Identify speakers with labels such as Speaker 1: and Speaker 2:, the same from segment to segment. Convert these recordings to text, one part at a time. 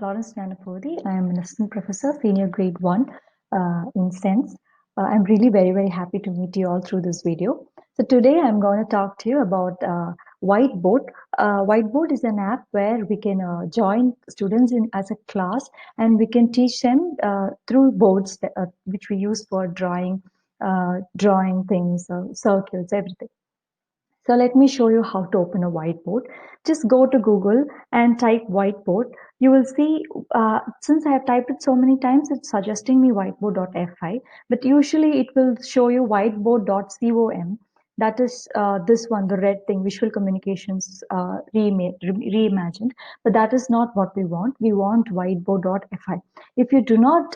Speaker 1: Florence Nanapodi. I am an assistant professor, senior grade 1 in Sense. I'm really very happy to meet you all through this video. So today I'm going to talk to you about Whiteboard. Whiteboard is an app where we can join students in as a class, and we can teach them through boards which we use for drawing things, circuits, everything. So let me show you how to open a whiteboard. Just go to Google and type whiteboard. You will see, since I have typed it so many times, it's suggesting me whiteboard.fi, but usually it will show you whiteboard.com. That is this one, the red thing, visual communications reimagined, but that is not what we want. We want whiteboard.fi. If you do not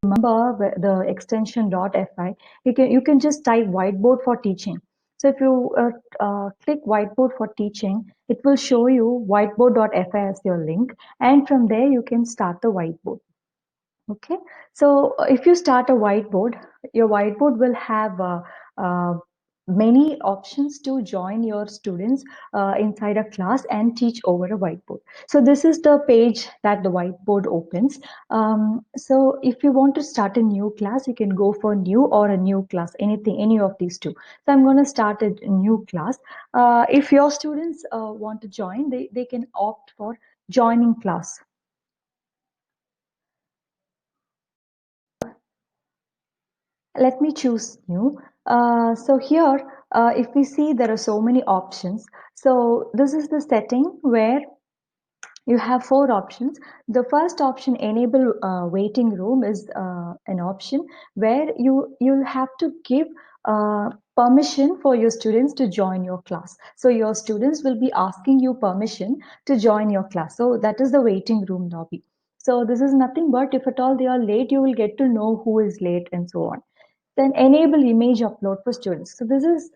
Speaker 1: remember the extension .fi, you can just type whiteboard for teaching. So if you click whiteboard for teaching, it will show you whiteboard.fi as your link, and from there you can start the whiteboard. Okay, so if you start a whiteboard, your whiteboard will have many options to join your students inside a class and teach over a whiteboard. So this is the page that the whiteboard opens. So if you want to start a new class, you can go for new or a new class, any of these two. So I'm going to start a new class. If your students want to join, they can opt for joining class. Let me choose new. So here, if we see, there are so many options. So this is the setting where you have 4 options. The first option, enable waiting room, is an option where you'll have to give permission for your students to join your class. So your students will be asking you permission to join your class. So that is the waiting room lobby. So this is nothing but if at all they are late, you will get to know who is late and so on. Then enable image upload for students. So this is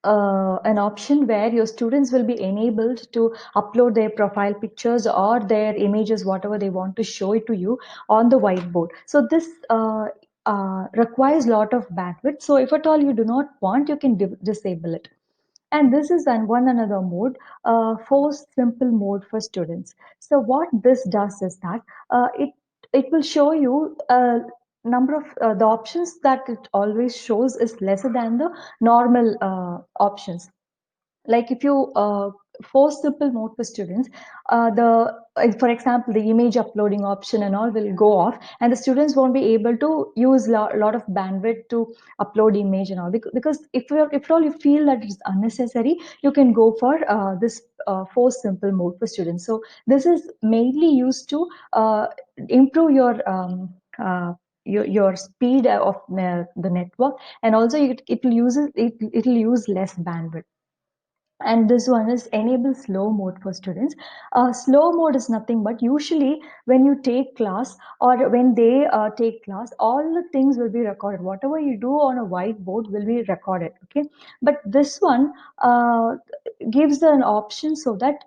Speaker 1: an option where your students will be enabled to upload their profile pictures or their images, whatever they want to show it to you on the whiteboard. So this requires a lot of bandwidth. So if at all you do not want, you can disable it. And this is another mode, force simple mode for students. So what this does is that it will show you a number of the options that it always shows is lesser than the normal options. Like if you force simple mode for students, for example, the image uploading option and all will go off, and the students won't be able to use a lot of bandwidth to upload image and all. Because if all you feel that it's unnecessary, you can go for this force simple mode for students. So this is mainly used to improve your speed of the network, and also it will use less bandwidth. And this one is enable slow mode for students. Slow mode is nothing but usually when you take class or when they take class, all the things will be recorded. Whatever you do on a whiteboard will be recorded. Okay, but this one gives an option so that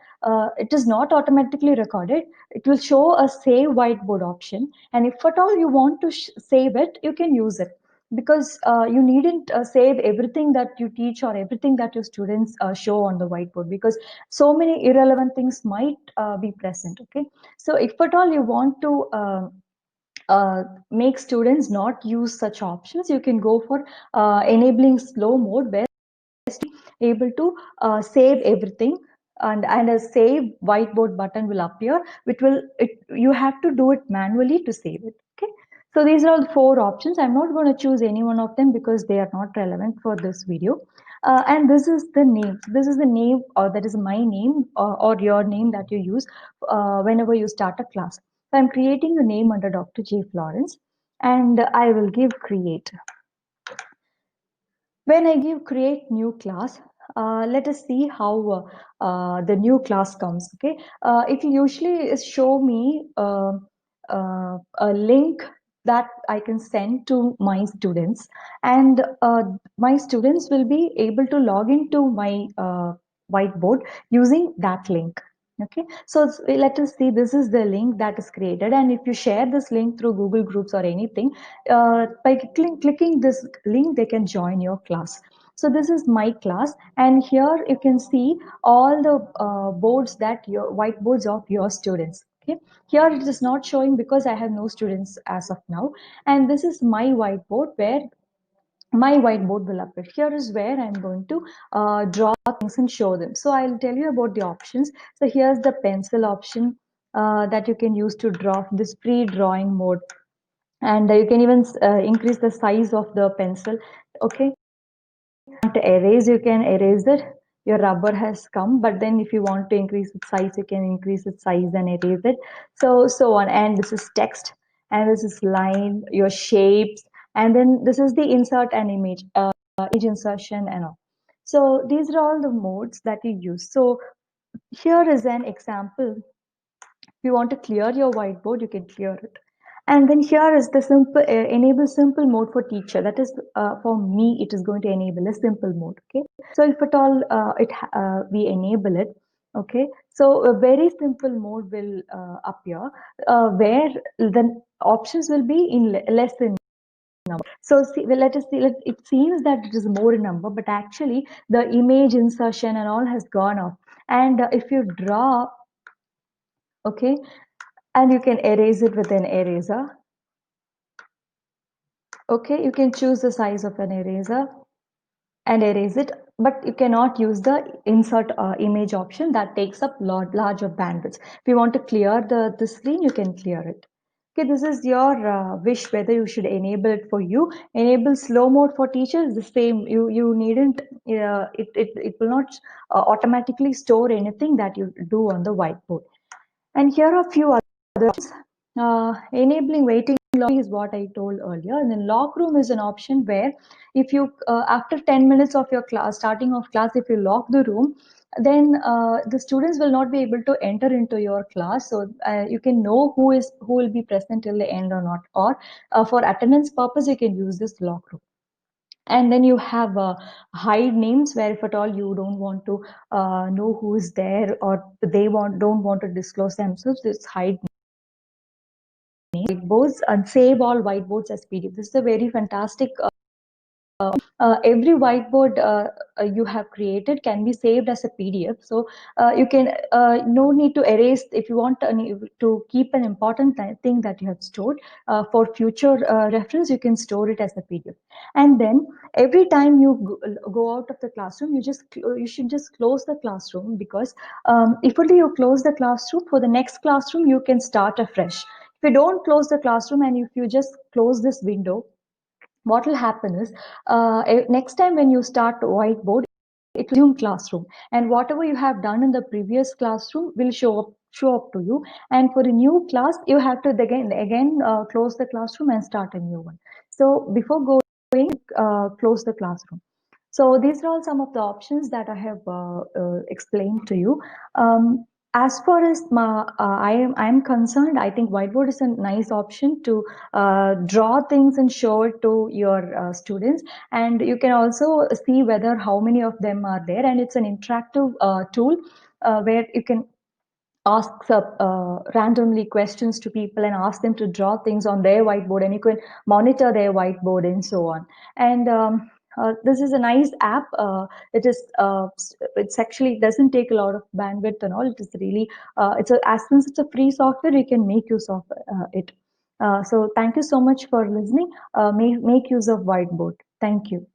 Speaker 1: it is not automatically recorded. It will show a save whiteboard option, and if at all you want to save it, you can use it, because you needn't save everything that you teach or everything that your students show on the whiteboard, because so many irrelevant things might be present. Okay, so if at all you want to make students not use such options, you can go for enabling slow mode, where able to save everything, and a save whiteboard button will appear, which you have to do it manually to save it. Okay, so these are all the 4 options. I'm not going to choose any one of them because they are not relevant for this video. And this is the name. This is the name, or that is my name, or your name that you use whenever you start a class. So I'm creating a name under Dr. J. Florence, and I will give create. When I give create new class, let us see how the new class comes. Okay, it will usually show me a link that I can send to my students, and my students will be able to log into my whiteboard using that link. Okay, so let us see, this is the link that is created, and if you share this link through Google Groups or anything, by clicking this link, they can join your class. So this is my class, and here you can see all the boards that your whiteboards of your students. Okay, here it is not showing because I have no students as of now, and this is my whiteboard where my whiteboard will appear. Here is where I'm going to draw things and show them. So I'll tell you about the options. So here's the pencil option that you can use to draw this pre-drawing mode, and you can even increase the size of the pencil. Okay, to erase, you can erase it. Your rubber has come, but then if you want to increase its size, you can increase its size and erase it. So on. And this is text, and this is line, your shapes, and then this is the insert and image insertion and all. So these are all the modes that you use. So here is an example. If you want to clear your whiteboard, you can clear it. And then here is the simple enable simple mode for teacher. That is for me, it is going to enable a simple mode. Okay, so if at all we enable it, okay, so a very simple mode will appear where the options will be in less than number. So see, well, let us see. It seems that it is more in number, but actually the image insertion and all has gone off. And if you draw, okay, and you can erase it with an eraser. Okay, you can choose the size of an eraser and erase it, but you cannot use the insert image option that takes up larger bandwidth. If you want to clear the screen, you can clear it. Okay, this is your wish whether you should enable it for you. Enable slow mode for teachers, the same. You needn't, it will not automatically store anything that you do on the whiteboard. And here are a few others. Enabling waiting log is what I told earlier. And then lock room is an option where if you, after 10 minutes of your class, starting of class, if you lock the room, then the students will not be able to enter into your class. So you can know who will be present till the end or not. Or for attendance purpose, you can use this lock room. And then you have hide names where if at all you don't want to know who is there, or they don't want to disclose themselves, it's hide whiteboards, and save all whiteboards as PDF. This is a very fantastic every whiteboard you have created can be saved as a PDF. So you can no need to erase. If you want to keep an important thing that you have stored for future reference, you can store it as a PDF. And then every time you go out of the classroom, you should just close the classroom, because if only you close the classroom, for the next classroom you can start afresh. If you don't close the classroom and if you just close this window, what will happen is next time when you start whiteboard, it will resume classroom, and whatever you have done in the previous classroom will show up to you. And for a new class, you have to again close the classroom and start a new one. So before going, close the classroom. So these are all some of the options that I have explained to you. As far as I'm concerned, I think whiteboard is a nice option to draw things and show it to your students. And you can also see whether how many of them are there. And it's an interactive tool where you can ask randomly questions to people and ask them to draw things on their whiteboard, and you can monitor their whiteboard and so on. And this is a nice app. It's actually doesn't take a lot of bandwidth and all. It is really since it's a free software, you can make use of it. So thank you so much for listening. Make use of whiteboard. Thank you.